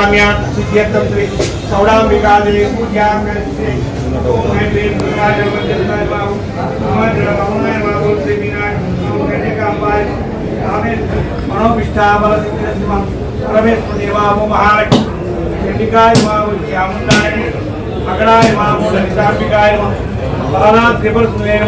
पूजयाम्यात् सिद्ध्यर्थं श्री सौडाम्बिका देवी पूज्यां करिष्ये। ओम ऐं दुर्गाय वज्रधाय बाहु अमरवमनाय बाहु श्री मीनाक्षी ओम कन्यकाम्बाय आमेन मनोभिष्टाबल सिद्धिरस्मं परमेश्वर देवामो महालक्ष्मी कन्यकाय बाहु चामुण्डाय अगणाय बाहु ललिताम्बिकाय बाला त्रिपुर सुंदरी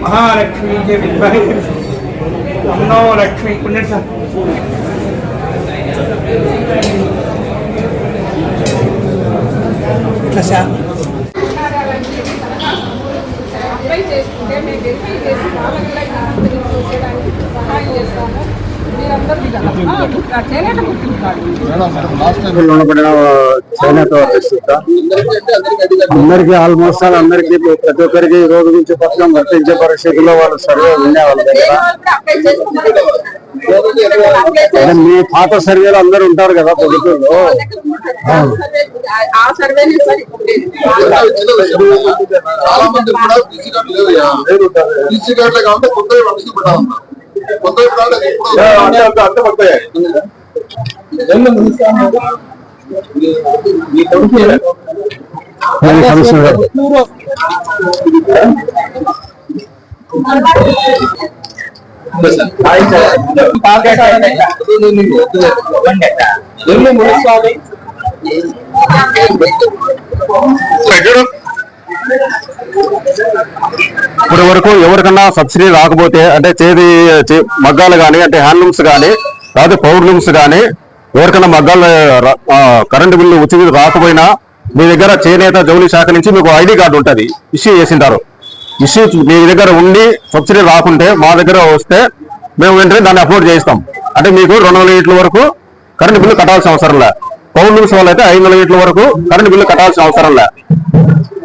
महालक्ष्मी के विद्महे तन्नो लक्ष्मी पुण्य అందరికీ ఆల్మోస్ట్ అందరికీ ప్రతి ఒక్కరికి ఈ రోజు నుంచి పథకం వర్తించే పరిస్థితుల్లో వాళ్ళు సర్వే ఉండే వాళ్ళ దగ్గర మీ పాత సర్వేలు అందరూ ఉంటారు కదా పొద్దుటూరులో ఇప్పటి వరకు ఎవరికన్నా సబ్సిడీ రాకపోతే అంటే చేతి మగ్గాలు కానీ అంటే హ్యాండ్లూమ్స్ కానీ లేకపోతే పవర్లూమ్స్ కానీ ఎవరికన్నా మగ్గాలు కరెంటు బిల్లు ఉచిత రాకపోయినా మీ దగ్గర చేనేత జౌళి శాఖ నుంచి మీకు ఐడి కార్డు ఉంటుంది ఇష్యూ చేసింటారు. ఇష్యూ మీ దగ్గర ఉండి సబ్సిడీ రాకుంటే మా దగ్గర వస్తే మేము వెంటనే దాన్ని అప్లోడ్ చేస్తాం. అంటే మీకు 200 యూనిట్ల వరకు కరెంటు బిల్లు కట్టాల్సిన అవసరం లే. పవర్లూమ్స్ వాళ్ళు అయితే 500 యూనిట్ల వరకు కరెంటు బిల్లు కట్టాల్సిన అవసరం లే.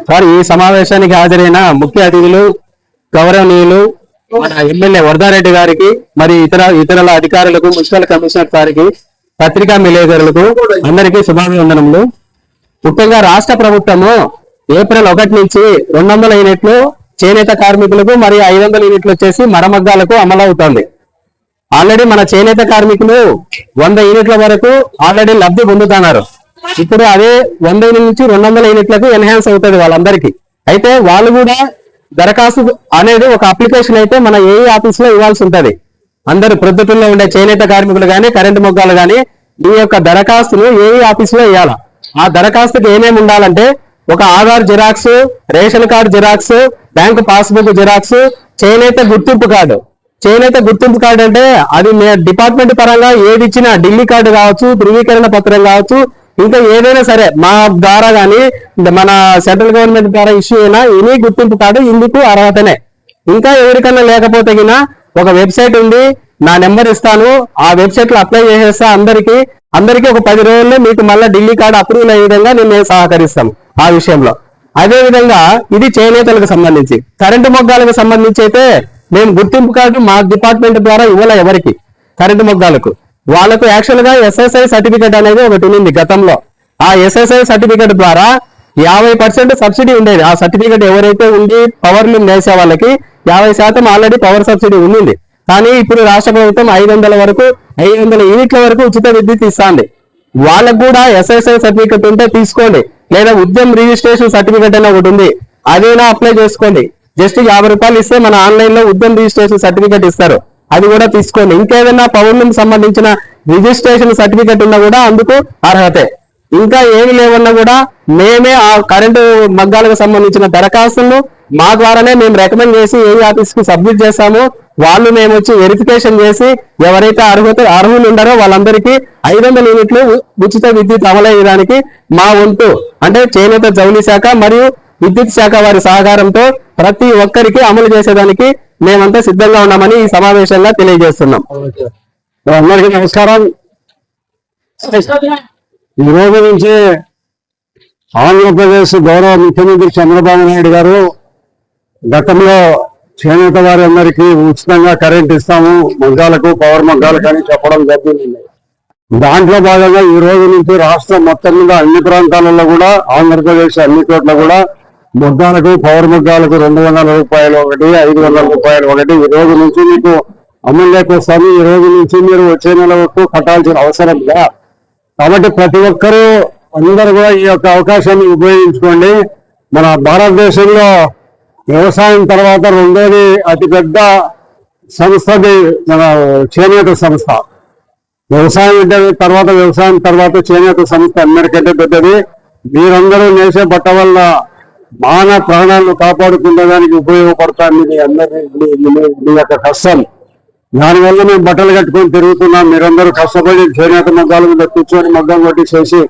సార్, ఈ సమావేశానికి హాజరైన ముఖ్య అతిథులు గౌరవనీయులు మన ఎమ్మెల్యే వరదారెడ్డి గారికి, మరి ఇతరుల అధికారులకు, మున్సిపల్ కమిషనర్ గారికి, పత్రికా విలేకరులకు అందరికీ శుభాభివందనములు. ముఖ్యంగా రాష్ట్ర ప్రభుత్వము ఏప్రిల్ 1 నుంచి 200 యూనిట్లు చేనేత కార్మికులకు మరియు 500 యూనిట్లు వచ్చేసి మరమగ్గాలకు అమలవుతోంది. ఆల్రెడీ మన చేనేత కార్మికులు 100 యూనిట్ల వరకు ఆల్రెడీ లబ్ధి పొందుతున్నారు. ఇప్పుడు అదే 100 యూనిట్ నుంచి 200 యూనిట్లకు ఎన్హాన్స్ అవుతుంది వాళ్ళందరికీ. అయితే వాళ్ళు కూడా దరఖాస్తు అనేది ఒక అప్లికేషన్ అయితే మన ఏఈ ఆఫీస్ లో ఇవ్వాల్సి ఉంటది. అందరూ ప్రొద్దుటూరులో ఉండే చేనేత కార్మికులు కానీ కరెంటు మొగ్గాలు కానీ ఈ యొక్క దరఖాస్తును ఏఈ ఆఫీస్ లో ఇవ్వాలి. ఆ దరఖాస్తుకి ఏమేమి ఉండాలంటే ఒక Aadhaar xerox, ration card xerox, bank passbook xerox, చేనేత గుర్తింపు కార్డు. చేనేత గుర్తింపు కార్డు అంటే అది డిపార్ట్మెంట్ పరంగా ఏది ఇచ్చినా ఢిల్లీ కార్డు కావచ్చు, ధృవీకరణ పత్రం కావచ్చు, ఇంకా ఏదైనా సరే మా ద్వారా కానీ మన సెంట్రల్ గవర్నమెంట్ ద్వారా ఇష్యూ అయినా ఎనీ గుర్తింపు కార్డు ఇందుకు అర్హతనే. ఇంకా ఎవరికన్నా లేకపోతే ఒక వెబ్సైట్ ఉంది, నా నెంబర్ ఇస్తాను, ఆ వెబ్సైట్ లో అప్లై చేసేస్తా. అందరికీ ఒక 10 రోజుల్లో మీకు మళ్ళీ ఢిల్లీ కార్డు అప్రూవల్ అయ్యే విధంగా మేము సహకరిస్తాం ఆ విషయంలో. అదే విధంగా ఇది చేనేతలకు సంబంధించి. కరెంటు మొగ్గాలకు సంబంధించి అయితే మేము గుర్తింపు కార్డు మా డిపార్ట్మెంట్ ద్వారా ఇవ్వలే ఎవరికి. కరెంటు మొగ్గాలకు వాళ్ళకు యాక్చువల్ గా SSI సర్టిఫికేట్ అనేది ఒకటి ఉంది గతంలో. ఆ SSI సర్టిఫికేట్ ద్వారా 50% సబ్సిడీ ఉండేది. ఆ సర్టిఫికేట్ ఎవరైతే ఉండి పవర్ లూమ్ వేసే వాళ్ళకి 50% ఆల్రెడీ పవర్ సబ్సిడీ ఉంది. కానీ ఇప్పుడు రాష్ట్ర ప్రభుత్వం 500 యూనిట్ల వరకు ఉచిత విద్యుత్ ఇస్తుంది. వాళ్ళకు కూడా SSI సర్టిఫికేట్ ఉంటే తీసుకోండి, లేదా ఉద్యమ రిజిస్ట్రేషన్ సర్టిఫికేట్ అని ఒకటి ఉంది, అదైనా అప్లై చేసుకోండి. జస్ట్ 50 రూపాయలు ఇస్తే మన ఆన్లైన్ లో ఉద్యమ రిజిస్ట్రేషన్ సర్టిఫికేట్ ఇస్తారు, అది కూడా తీసుకోండి. ఇంకేదైనా పౌర్ణమికి సంబంధించిన రిజిస్ట్రేషన్ సర్టిఫికేట్ ఉన్నా కూడా అందుకు అర్హతే. ఇంకా ఏమి లేవన్నా కూడా మేమే ఆ కరెంటు మగ్గాలకు సంబంధించిన దరఖాస్తులను మా ద్వారానే మేము రికమెండ్ చేసి ఏ ఆఫీస్ కి సబ్మిట్ చేస్తాము. వాళ్ళు మేము వచ్చి వెరిఫికేషన్ చేసి ఎవరైతే అర్హులు ఉండారో వాళ్ళందరికీ 500 యూనిట్లు ఉచిత విద్యుత్ అమలయ్యడానికి మా వంతు అంటే చేనేత జౌళి శాఖ మరియు విద్యుత్ శాఖ వారి సహకారంతో ప్రతి ఒక్కరికి అమలు చేసేదానికి మేమంతా సిద్ధంగా ఉన్నామని ఈ సమావేశంగా తెలియజేస్తున్నాం. అందరికీ నమస్కారం. ఈ రోజు నుంచి ఆంధ్రప్రదేశ్ గౌరవ ముఖ్యమంత్రి చంద్రబాబు నాయుడు గారు గతంలో చేనేత వారి అందరికీ ఉచితంగా కరెంట్ ఇస్తాము మగ్గాలకు, పవర్ మగ్గాలకు అని చెప్పడం జరిగింది. దాంట్లో భాగంగా ఈ రోజు నుంచి రాష్ట్రం మొత్తం మీద అన్ని ప్రాంతాలలో కూడా, ఆంధ్రప్రదేశ్ అన్ని చోట్ల కూడా మొగ్గాలకు పవర్ మొగ్గాలకు 200 రూపాయలు ఒకటి, 500 రూపాయలు ఒకటి. ఈ రోజు నుంచి మీకు అమల్లోకి వస్తాను. ఈ రోజు నుంచి మీరు వచ్చే నెల వరకు కట్టాల్సిన అవసరం లేదు. కాబట్టి ప్రతి ఒక్కరూ అందరూ కూడా ఈ యొక్క అవకాశాన్ని ఉపయోగించుకోండి. మన భారతదేశంలో వ్యవసాయం తర్వాత రెండోది అతిపెద్ద సంస్థది మన చేనేత సంస్థ. వ్యవసాయం అంటే వ్యవసాయం తర్వాత చేనేత సంస్థ అందరికంటే పెద్దది. మీరందరూ నేసే బట్ట వల్ల మానవ ప్రాణాలను కాపాడుకునేదానికి ఉపయోగపడతాను మీ యొక్క కష్టం. దానివల్ల మేము బట్టలు కట్టుకొని తిరుగుతున్నాం. మీరందరూ కష్టపడి చేనేత మగ్గాల మీద కూర్చొని మగ్గం కొట్టేసేసి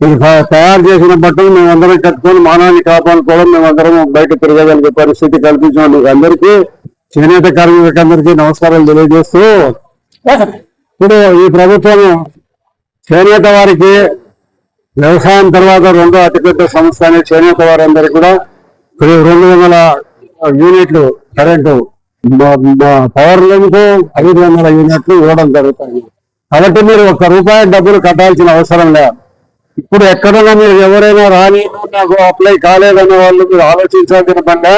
మీరు తయారు చేసిన బట్టలు మేమందరం కట్టుకొని మానవాన్ని కాపాడుకోవడం, మేమందరం బయట తిరగగలిగే పరిస్థితి కల్పించడం. అందరికీ చేనేత కార్మికులందరికీ నమస్కారాలు తెలియజేస్తూ, ఇప్పుడు ఈ ప్రభుత్వం చేనేత వారికి వ్యవసాయం తర్వాత రెండో అతిపెద్ద సంస్థ అనే చేనేత వారందరికీ కూడా 200 యూనిట్లు కరెంటు పవర్ లైన్కు 500 యూనిట్లు ఇవ్వడం జరుగుతుంది. కాబట్టి మీరు ₹1 డబ్బులు కట్టాల్సిన అవసరం లేదు. ఇప్పుడు ఎక్కడైనా మీరు ఎవరైనా రాని నాకు అప్లై కాలేదనే వాళ్ళు మీరు ఆలోచించాల్సిన పని.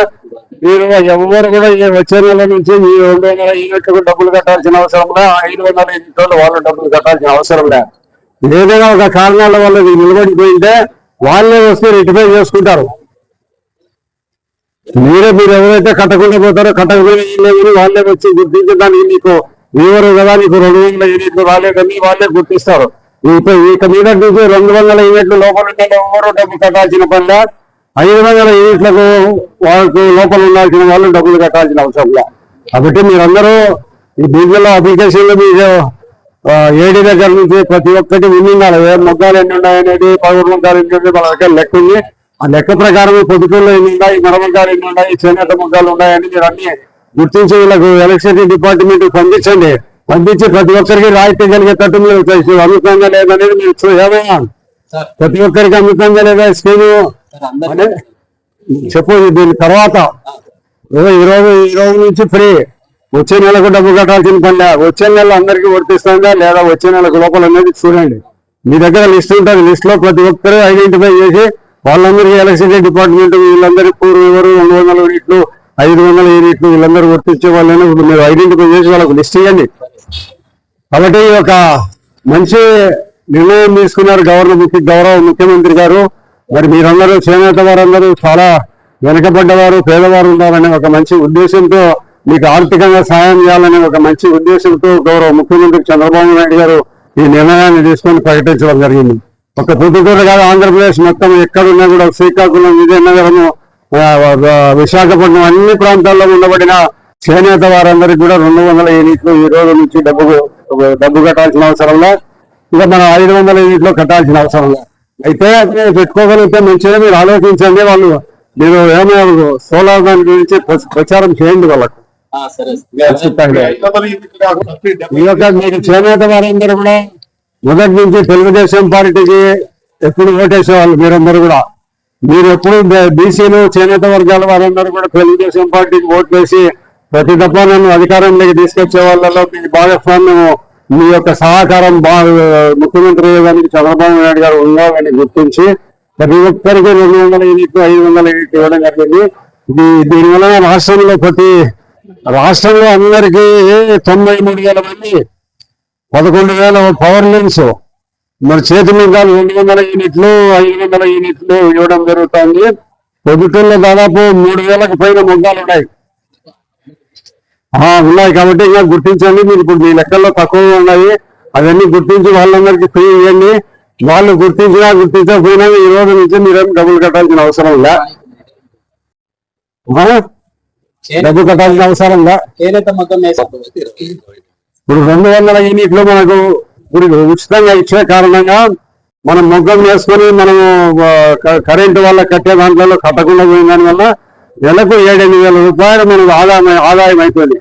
మీరు ఎవరు కూడా వచ్చే నెల నుంచి ఈ 200 యూనిట్లకు డబ్బులు కట్టాల్సిన అవసరం లేదు. 500 యూనిట్లు వాళ్ళు డబ్బులు కట్టాల్సిన అవసరం లేదు. ఏదైనా ఒక కారణాల వల్ల నిలబడిపోయింటే వాళ్ళే వస్తే రెక్టిఫై చేసుకుంటారు. మీరు ఎవరైతే కట్టకుండా పోతారో కట్టకపోయినా వాళ్ళే వచ్చి గుర్తించడానికి నీకు ఎవరు కదా నీకు 200 యూనిట్లు రాలేదని వాళ్ళే గుర్తిస్తారు. ఇక మీద నుంచి 200 యూనిట్లు లోపల ఉంటే ఎవరు డబ్బులు కట్టాల్సిన పనిలే. 500 యూనిట్లకు వాళ్ళకు లోపల ఉండాల్సిన వాళ్ళు డబ్బులు కట్టాల్సిన అవసరం లేదు. కాబట్టి మీరందరూ ఈ దీంట్లో అప్లికేషన్లు మీరు ఏడీ దగ్గర నుంచి ప్రతి ఒక్కటి ఉండాలి. ఏ మొగ్గాలు ఎన్ని ఉన్నాయనేది, పవర్ మొగ్గాలు ఎన్ని ఉన్నాయి, మన దగ్గర లెక్క ఉంది. ఆ లెక్క ప్రకారం పొద్దుటూరులో ఎన్ని ఉన్నాయి, మరమగ్గాలు ఎన్ని ఉన్నాయి, చేనేత మొగ్గాలు ఉన్నాయని మీరు అన్ని గుర్తించి వీళ్ళకు ఎలక్ట్రిసిటీ డిపార్ట్మెంట్ పంపించండి. పంపించి ప్రతి ఒక్కరికి రాయితీ కలిగేటట్టు మీరు అమితంగా లేదనేది మీరు ఏమైనా ప్రతి ఒక్కరికి అమితంగా లేదా స్కీము చెప్పు. దీని తర్వాత ఈ రోజు నుంచి ఫ్రీ. వచ్చే నెలకు డబ్బు కట్టాల్సిన పని లేదు. వచ్చే నెల అందరికీ వర్తిస్తుందా లేదా వచ్చే నెలకు లోపల అనేది చూడండి. మీ దగ్గర లిస్ట్ ఉంటుంది. లిస్ట్ లో ప్రతి ఒక్కరు ఐడెంటిఫై చేసి వాళ్ళందరికీ ఎలక్ట్రిసిటీ డిపార్ట్మెంట్ వీళ్ళందరికీ ఎవరు 200 యూనిట్లు 500 యూనిట్లు వీళ్ళందరూ వర్తించే వాళ్ళని మీరు ఐడెంటిఫై చేసి వాళ్ళకు లిస్ట్ ఇవ్వండి. కాబట్టి ఒక మంచి నిర్ణయం తీసుకున్నారు గౌరవ ముఖ్యమంత్రి గారు. మరి మీరందరూ చేనేత వారందరూ చాలా వెనకబడ్డవారు, పేదవారు ఉన్నారనే ఒక మంచి ఉద్దేశంతో మీకు ఆర్థికంగా సాయం చేయాలనే ఒక మంచి ఉద్దేశంతో గౌరవ ముఖ్యమంత్రి చంద్రబాబు నాయుడు గారు ఈ నిర్ణయాన్ని తీసుకొని ప్రకటించడం జరిగింది. ఒక పొద్దుటూరు కాదు, ఆంధ్రప్రదేశ్ మొత్తం ఎక్కడున్నా కూడా శ్రీకాకుళం, విజయనగరము, విశాఖపట్నం అన్ని ప్రాంతాల్లో ఉండబడిన చేనేత వారందరికీ కూడా 200 యూనిట్లు ఈ రోజు నుంచి డబ్బు కట్టాల్సిన అవసరంలో, ఇక మనం 500 యూనిట్లు కట్టాల్సిన అవసరంలో. అయితే పెట్టుకోగలిగితే మంచిగా మీరు ఆలోచించండి. వాళ్ళు మీరు ఏమైనా సోలార్ దాని గురించి ప్రచారం చేయండి వాళ్ళకు. ఈ యొక్క మీరు చేనేత వారందరూ కూడా మొదటి నుంచి తెలుగుదేశం పార్టీకి ఎప్పుడు ఓటేసేవాళ్ళు. మీరందరూ కూడా మీరు ఎప్పుడు బీసీలు చేనేత వర్గాల వారందరూ కూడా తెలుగుదేశం పార్టీకి ఓటు వేసి ప్రతి దఫా నన్ను అధికారంలోకి తీసుకొచ్చే వాళ్ళలో మీ భాగస్వామ్యం, మీ యొక్క సహకారం ముఖ్యమంత్రి గారికి చంద్రబాబు నాయుడు గారు ఉండాలని గుర్తించి ప్రతి ఒక్కరికి 200 యూనిట్లు 500 యూనిట్లు ఇవ్వడం జరిగింది. దీనివల్ల రాష్ట్రంలో అందరికీ 93,000 మంది 11,000 పవర్ లైన్స్, మరి చేతి మగ్గాలు 200 యూనిట్లు 500 యూనిట్లు ఇవ్వడం జరుగుతుంది. పొద్దుటూరులో దాదాపు 3,000కు పైన మగ్గాలు ఉన్నాయి. కాబట్టి ఇంకా గుర్తించండి. మీరు ఇప్పుడు మీ లెక్కల్లో తక్కువ ఉన్నాయి, అవన్నీ గుర్తించి వాళ్ళందరికీ ఫ్రీ ఇవ్వండి. వాళ్ళు గుర్తించకపోయినా ఈ రోజు నుంచి మీరేం డబ్బులు కట్టాల్సిన అవసరం లే. డబ్బు కట్టాల్సిన అవసరం లే. ఇప్పుడు 200 యూనిట్లు మనకు ఇప్పుడు ఉచితంగా ఇచ్చే కారణంగా మనం మొగ్గం వేసుకొని మనము కరెంటు వల్ల కట్టే దాంట్లో కట్టకుండా పోయిన దాని వల్ల నెలకు 7,000 రూపాయలు మనకు ఆదాయం అయిపోయింది.